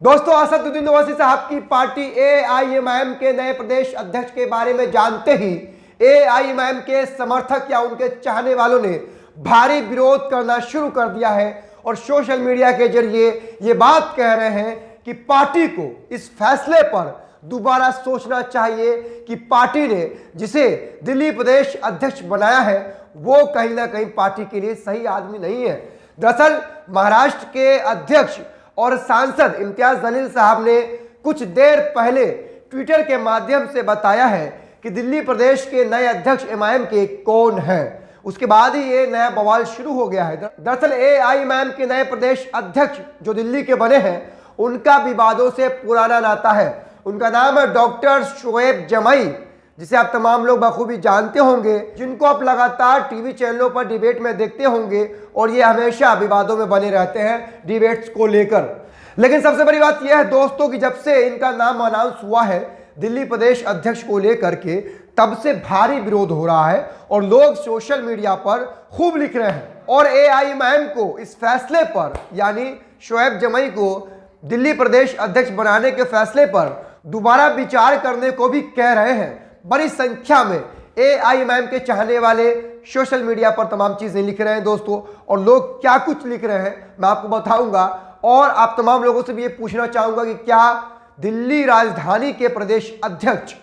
दोस्तों, असदुद्दीन ओवैसी साहब की पार्टी एआईएमआईएम के नए प्रदेश अध्यक्ष के बारे में जानते ही एआईएमआईएम के समर्थक या उनके चाहने वालों ने भारी विरोध करना शुरू कर दिया है और सोशल मीडिया के जरिए ये बात कह रहे हैं कि पार्टी को इस फैसले पर दोबारा सोचना चाहिए कि पार्टी ने जिसे दिल्ली प्रदेश अध्यक्ष बनाया है वो कहीं ना कहीं पार्टी के लिए सही आदमी नहीं है। दरअसल महाराष्ट्र के अध्यक्ष और सांसद इम्तियाज जलील साहब ने कुछ देर पहले ट्विटर के माध्यम से बताया है कि दिल्ली प्रदेश के नए अध्यक्ष एमआईएम के कौन हैं। उसके बाद ही ये नया बवाल शुरू हो गया है। दरअसल एआईएमआईएम के नए प्रदेश अध्यक्ष जो दिल्ली के बने हैं उनका विवादों से पुराना नाता है। उनका नाम है डॉक्टर शोएब जमई, जिसे आप तमाम लोग बखूबी जानते होंगे, जिनको आप लगातार टीवी चैनलों पर डिबेट में देखते होंगे और ये हमेशा विवादों में बने रहते हैं डिबेट्स को लेकर। लेकिन सबसे बड़ी बात यह है दोस्तों कि जब से इनका नाम अनाउंस हुआ है दिल्ली प्रदेश अध्यक्ष को लेकर के, तब से भारी विरोध हो रहा है और लोग सोशल मीडिया पर खूब लिख रहे हैं और एआईएमआईएम को इस फैसले पर, यानी शोएब जमई को दिल्ली प्रदेश अध्यक्ष बनाने के फैसले पर दोबारा विचार करने को भी कह रहे हैं। बड़ी संख्या में एआईएमआईएम के चाहने वाले सोशल मीडिया पर तमाम चीजें लिख रहे हैं दोस्तों, और लोग क्या कुछ लिख रहे हैं मैं आपको बताऊंगा। और आप तमाम लोगों से भी ये पूछना चाहूंगा कि क्या दिल्ली राजधानी के प्रदेश अध्यक्ष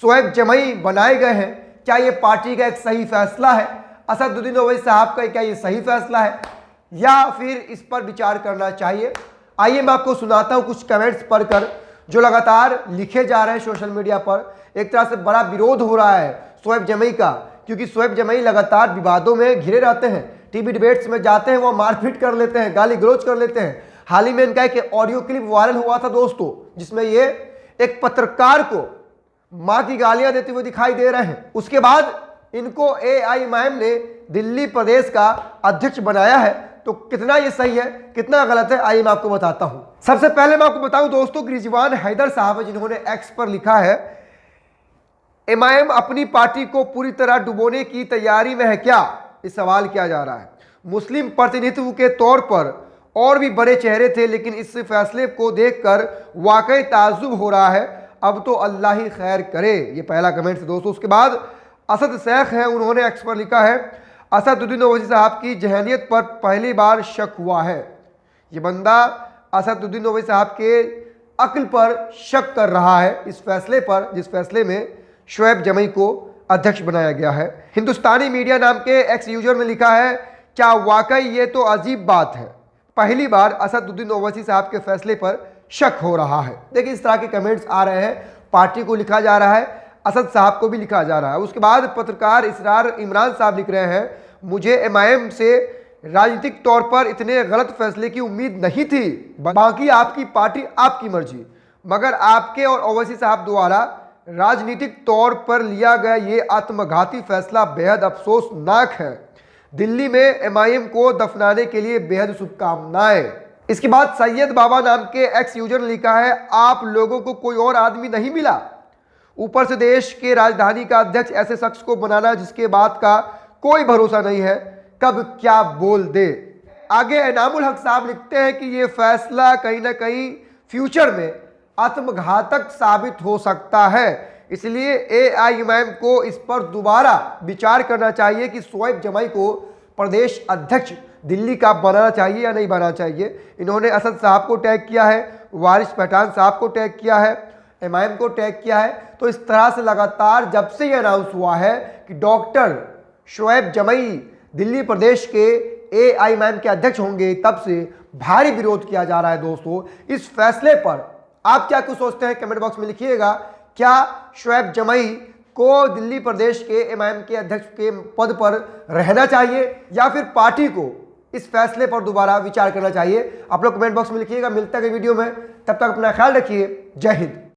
शोएब जमई बनाए गए हैं, क्या ये पार्टी का एक सही फैसला है? असदुद्दीन ओवैसी साहब का क्या ये सही फैसला है या फिर इस पर विचार करना चाहिए? आइए मैं आपको सुनाता हूं कुछ कमेंट्स पढ़कर जो लगातार लिखे जा रहे हैं सोशल मीडिया पर। एक तरह से बड़ा विरोध हो रहा है शोएब जमई का, क्योंकि शोएब जमई लगातार विवादों में घिरे रहते हैं, टीवी डिबेट्स में जाते हैं, वो मारपीट कर लेते हैं, गाली गलौज कर लेते हैं। हाल ही में इनका एक ऑडियो क्लिप वायरल हुआ था दोस्तों, जिसमें ये एक पत्रकार को मां की गालियां देते हुए दिखाई दे रहे हैं। उसके बाद इनको एआईएमआईएम ने दिल्ली प्रदेश का अध्यक्ष बनाया है। तो कितना ये सही है कितना गलत है आइए मैं आपको बताता हूं। सबसे पहले मैं आपको बताऊं दोस्तों कि रिजवान हैदर साहब जिन्होंने एक्स पर लिखा है, एमआईएम अपनी पार्टी को पूरी तरह डुबोने की तैयारी में है क्या, इस सवाल किया जा रहा है। मुस्लिम प्रतिनिधित्व के तौर पर और भी बड़े चेहरे थे, लेकिन इस फैसले को देखकर वाकई ताज्जुब हो रहा है। अब तो अल्लाह ही खैर करे, ये पहला कमेंट दोस्तों। उसके बाद असद शेख है, उन्होंने एक्स पर लिखा है, असदुद्दीन ओवैसी साहब की जहनीत पर पहली बार शक हुआ है। ये बंदा असदुद्दीन ओवैसी साहब के अक्ल पर शक कर रहा है इस फैसले पर, जिस फैसले में शोएब जमई को अध्यक्ष बनाया गया है। हिंदुस्तानी मीडिया नाम के एक्स यूजर ने लिखा है, क्या वाकई ये तो अजीब बात है, पहली बार असदुद्दीन ओवैसी साहब के फैसले पर शक हो रहा है। देखिए इस तरह के कमेंट्स आ रहे हैं, पार्टी को लिखा जा रहा है, असद साहब को भी लिखा जा रहा है। उसके बाद पत्रकार इसरार इमरान साहब लिख रहे हैं, मुझे एमआईएम से राजनीतिक तौर पर इतने गलत फैसले की उम्मीद नहीं थी, बाकी आपकी पार्टी आपकी मर्जी, मगर आपके और ओवैसी साहब द्वारा राजनीतिक तौर पर लिया गया ये आत्मघाती फैसला बेहद अफसोसनाक है। दिल्ली में एमआईएम को दफनाने के लिए बेहद शुभकामनाएं। इसके बाद सैयद बाबा नाम के एक्स यूजर ने लिखा है, आप लोगों को कोई और आदमी नहीं मिला, ऊपर से देश के राजधानी का अध्यक्ष ऐसे शख्स को बनाना जिसके बात का कोई भरोसा नहीं है, कब क्या बोल दे। आगे इनामुल हक साहब लिखते हैं कि ये फैसला कहीं ना कहीं फ्यूचर में आत्मघातक साबित हो सकता है, इसलिए एआईएमआईएम को इस पर दोबारा विचार करना चाहिए कि शोएब जमई को प्रदेश अध्यक्ष दिल्ली का बनाना चाहिए या नहीं बनाना चाहिए। इन्होंने असद साहब को टैग किया है, वारिस पठान साहब को टैग किया है, एमआईएम को टैग किया है। तो इस तरह से लगातार जब से ये अनाउंस हुआ है कि डॉक्टर शोएब जमई दिल्ली प्रदेश के एआईएमआईएम के अध्यक्ष होंगे, तब से भारी विरोध किया जा रहा है दोस्तों इस फैसले पर। आप क्या कुछ सोचते हैं कमेंट बॉक्स में लिखिएगा। क्या शोएब जमई को दिल्ली प्रदेश के एमआईएम के अध्यक्ष के पद पर रहना चाहिए या फिर पार्टी को इस फैसले पर दोबारा विचार करना चाहिए? आप लोग कमेंट बॉक्स में लिखिएगा। मिलता है वीडियो में, तब तक अपना ख्याल रखिए। जय हिंद।